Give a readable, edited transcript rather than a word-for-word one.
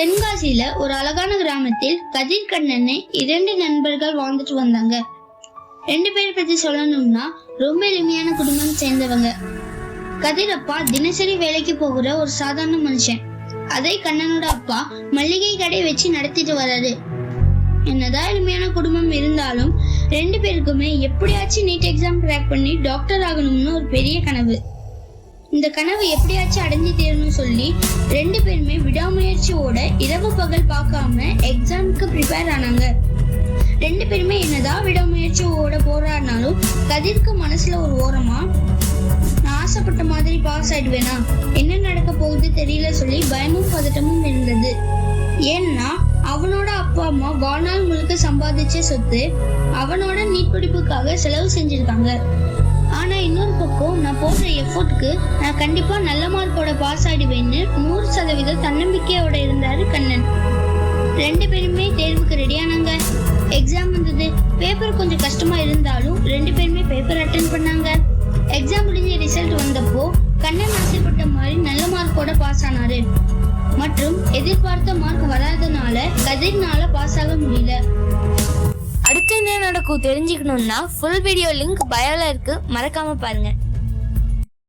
தென்காசியில ஒரு அழகான கிராமத்தில் கதிர் கண்ணன்னு 2 நண்பர்கள் வாழ்ந்துட்டு வந்தாங்க. 2 பேரை பத்தி சொல்லணும்னா ரொம்ப எளிமையான குடும்பம் சேர்ந்தவங்க. கதிர் அப்பா தினசரி வேலைக்கு போகிற ஒரு சாதாரண மனுஷன். அதே கண்ணனோட அப்பா மளிகை கடை வச்சு நடத்திட்டு வர்றாரு. என்னதான் எளிமையான குடும்பம் இருந்தாலும் 2 பேருக்குமே எப்படியாச்சும் நீட் எக்ஸாம் கிராக் பண்ணி டாக்டர் ஆகணும்னு ஒரு பெரிய கனவு. இந்த கனவு எப்படியாச்சும் அடைஞ்சு தீரணும்னு சொல்லி 2 பேருமே விடாமுயற்சியோட இரவு பகல் பார்க்காம எக்ஸாமுக்கு ப்ரிப்பேர் ஆனாங்க. 2 பேருமே என்னதான் விடாமுயற்சியோட போராடினாலும் கதிர்க்கு மனசுல ஒரு ஓரமா நான் ஆசைப்பட்ட மாதிரி பாஸ் ஆயிடுவேனா, என்ன நடக்க போகுது தெரியல சொல்லி பயமும் பதட்டமும் இருந்தது. ஏன்னா அவனோட அப்பா அம்மா வாழ்நாள் முழுக்க சம்பாதிச்ச சொத்து அவனோட நீட் படிப்புக்காக செலவு செஞ்சிருக்காங்க. ஆனா இன்னொரு பக்கம் நான் போடுற எஃபோர்ட்க்கு நான் கண்டிப்பா நல்ல மார்க்கோட பாஸ் ஆயிடுவேன்னு 100% தன்னம்பிக்கையோட இருந்தாரு கண்ணன். 2 பேருமே தேர்வுக்கு ரெடியானாங்க. எக்ஸாம் வந்தது. பேப்பர் கொஞ்சம் கஷ்டமா இருந்தாலும் 2 பேருமே பேப்பர் அட்டென்ட் பண்ணாங்க. எக்ஸாம் முடிஞ்ச ரிசல்ட் வந்தப்போ கண்ணன் ஆசைப்பட்ட மாதிரி நல்ல மார்க்கோட பாஸ் ஆனாரு. மற்றும் எதிர்பார்த்த மார்க் வராதனால கதிர்னால பாஸ் ஆக முடியல. அடுத்து என்ன நடக்கும் தெரிஞ்சுக்கணும்னா ஃபுல் வீடியோ லிங்க் பயோல இருக்கு, மறக்காம பாருங்க.